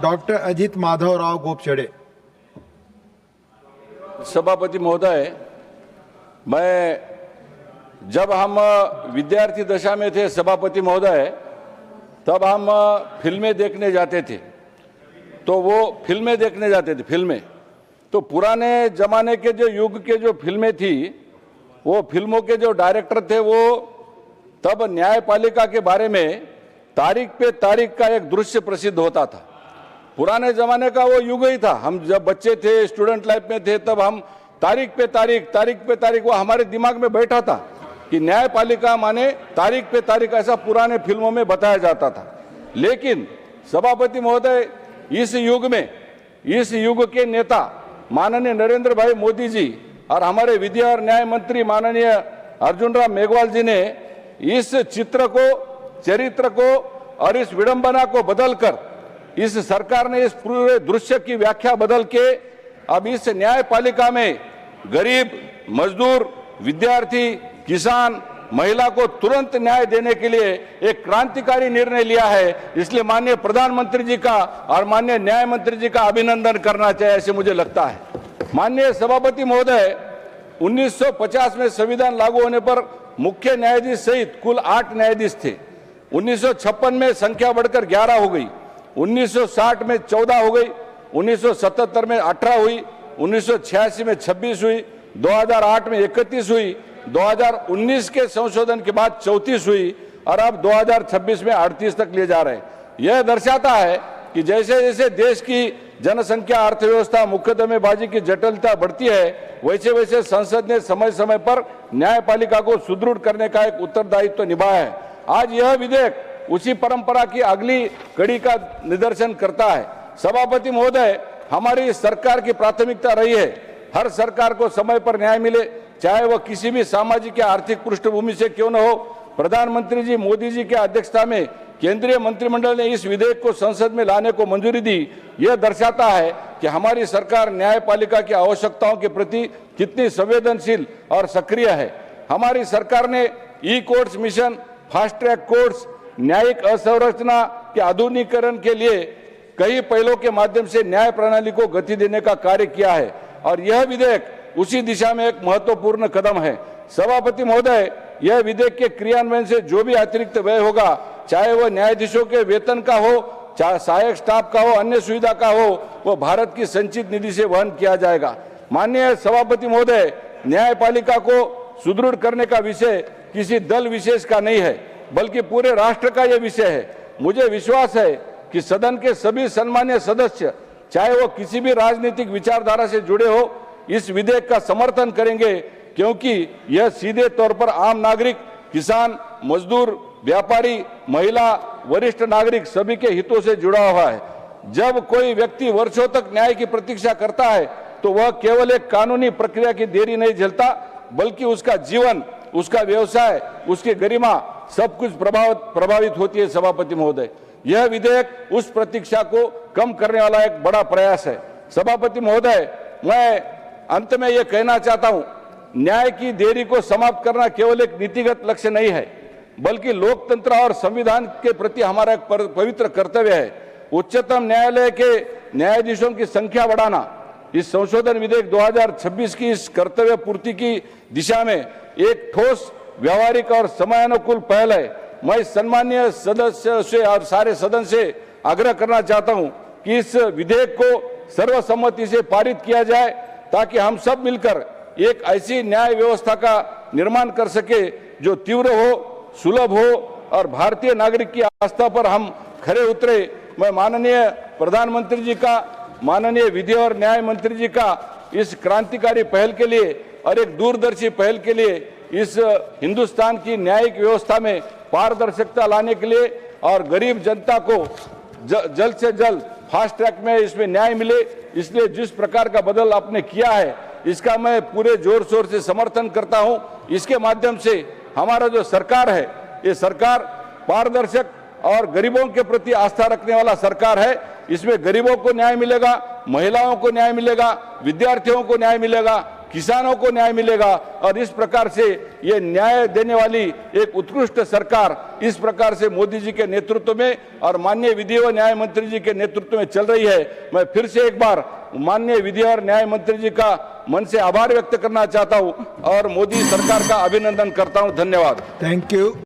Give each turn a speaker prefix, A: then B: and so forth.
A: Doctor Ajit Madhavrao गोपछड़े।
B: सभापति महोदय, मैं जब हम विद्यार्थी दशा में थे सभापति महोदय, तब हम फिल्में देखने जाते थे। तो वो फिल्में देखने जाते थे फिल्में, तो पुराने जमाने के जो युग के जो फिल्में थी, वो फिल्मों के जो डायरेक्टर थे वो तब न्यायपालिका के बारे में तारीख पे तारीख का एक दृश्य प्रसिद्ध होता था। पुराने जमाने का वो युग ही था। हम जब बच्चे थे, स्टूडेंट लाइफ में थे, तब हम तारीख पे तारीख वो हमारे दिमाग में बैठा था कि न्यायपालिका माने तारीख पे तारीख, ऐसा पुराने फिल्मों में बताया जाता था। लेकिन सभापति महोदय, इस युग के नेता माननीय नरेंद्र भाई मोदी जी और हमारे विद्या और न्याय मंत्री माननीय अर्जुन राम मेघवाल जी ने इस चित्र को, चरित्र को और इस विडंबना को बदलकर, इस सरकार ने इस पूरे दृश्य की व्याख्या बदल के अब इस न्यायपालिका में गरीब, मजदूर, विद्यार्थी, किसान, महिला को तुरंत न्याय देने के लिए एक क्रांतिकारी निर्णय लिया है। इसलिए माननीय प्रधानमंत्री जी का और माननीय न्याय मंत्री जी का अभिनंदन करना चाहिए, ऐसे मुझे लगता है। माननीय सभापति महोदय, 1950 में संविधान लागू होने पर मुख्य न्यायाधीश सहित कुल 8 न्यायाधीश थे। 1956 में संख्या बढ़कर 11 हो गई, 1960 में 14 हो गई, 1977 में 18 हुई, 1986 में 26 हुई, 2008 में 31 हुई, 2019 के संशोधन के बाद 34 हुई और अब 2026 में 38 तक ले जा रहे हैं। यह दर्शाता है कि जैसे जैसे देश की जनसंख्या, अर्थव्यवस्था, मुकदमेबाजी की जटिलता बढ़ती है, वैसे वैसे संसद ने समय समय पर न्यायपालिका को सुदृढ़ करने का एक उत्तरदायित्व निभाया है। आज यह विधेयक उसी परंपरा की अगली कड़ी का निदर्शन करता है। सभापति महोदय, हमारी सरकार की प्राथमिकता रही है हर सरकार को समय पर न्याय मिले, चाहे वह किसी भी सामाजिक या आर्थिक पृष्ठभूमि से क्यों न हो। प्रधानमंत्री जी मोदी जी की अध्यक्षता में केंद्रीय मंत्रिमंडल ने इस विधेयक को संसद में लाने को मंजूरी दी। यह दर्शाता है कि हमारी सरकार न्यायपालिका की आवश्यकताओं के प्रति कितनी संवेदनशील और सक्रिय है। हमारी सरकार ने E courts mission, fast track courts, न्यायिक अवसंरचना के आधुनिकीकरण के लिए कई पहलों के माध्यम से न्याय प्रणाली को गति देने का कार्य किया है और यह विधेयक उसी दिशा में एक महत्वपूर्ण कदम है। सभापति महोदय, यह विधेयक के क्रियान्वयन से जो भी अतिरिक्त व्यय होगा, चाहे वह न्यायाधीशों के वेतन का हो, चाहे सहायक स्टाफ का हो, अन्य सुविधा का हो, वो भारत की संचित निधि से वहन किया जाएगा। माननीय सभापति महोदय, न्यायपालिका को सुदृढ़ करने का विषय किसी दल विशेष का नहीं है, बल्कि पूरे राष्ट्र का यह विषय है। मुझे विश्वास है कि सदन के सभी सम्मानीय सदस्य, चाहे वो किसी भी राजनीतिक विचारधारा से जुड़े हो, इस विधेयक का समर्थन करेंगे, क्योंकि यह सीधे तौर पर आम नागरिक, किसान, मजदूर, व्यापारी, महिला, वरिष्ठ नागरिक सभी के हितों से जुड़ा हुआ है। जब कोई व्यक्ति वर्षों तक न्याय की प्रतीक्षा करता है, तो वह केवल एक कानूनी प्रक्रिया की देरी नहीं झेलता, बल्कि उसका जीवन, उसका व्यवसाय, उसकी गरिमा सब कुछ प्रभावित होती है। सभापति महोदय, यह विधेयक उस प्रतीक्षा को कम करने वाला एक बड़ा प्रयास है। सभापति महोदय, मैं अंत में यह कहना चाहता हूं, न्याय की देरी को समाप्त करना केवल एक नीतिगत लक्ष्य नहीं है, बल्कि लोकतंत्र और संविधान के प्रति हमारा एक पवित्र कर्तव्य है। उच्चतम न्यायालय के न्यायाधीशों की संख्या बढ़ाना इस संशोधन विधेयक 2026 की इस कर्तव्य पूर्ति की दिशा में एक ठोस, व्यावहारिक और समयानुकूल पहल है। मैं सम्मानीय सदस्य से और सारे सदन से आग्रह करना चाहता हूं कि इस विधेयक को सर्वसम्मति से पारित किया जाए, ताकि हम सब मिलकर एक ऐसी न्याय व्यवस्था का निर्माण कर सके जो तीव्र हो, सुलभ हो और भारतीय नागरिक की आस्था पर हम खरे उतरे। मैं माननीय प्रधानमंत्री जी का, माननीय विधि और न्याय मंत्री जी का इस क्रांतिकारी पहल के लिए और एक दूरदर्शी पहल के लिए, इस हिंदुस्तान की न्यायिक व्यवस्था में पारदर्शिता लाने के लिए और गरीब जनता को जल्द से जल्द फास्ट ट्रैक में इसमें न्याय मिले, इसलिए जिस प्रकार का बदल आपने किया है, इसका मैं पूरे जोर शोर से समर्थन करता हूं। इसके माध्यम से हमारा जो सरकार है, ये सरकार पारदर्शक और गरीबों के प्रति आस्था रखने वाला सरकार है। इसमें गरीबों को न्याय मिलेगा, महिलाओं को न्याय मिलेगा, विद्यार्थियों को न्याय मिलेगा, किसानों को न्याय मिलेगा। और इस प्रकार से ये न्याय देने वाली एक उत्कृष्ट सरकार इस प्रकार से मोदी जी के नेतृत्व में और माननीय विधि व न्याय मंत्री जी के नेतृत्व में चल रही है। मैं फिर से एक बार माननीय विधि और न्याय मंत्री जी का मन से आभार व्यक्त करना चाहता हूं और मोदी सरकार का अभिनंदन करता हूं। धन्यवाद।
A: Thank you.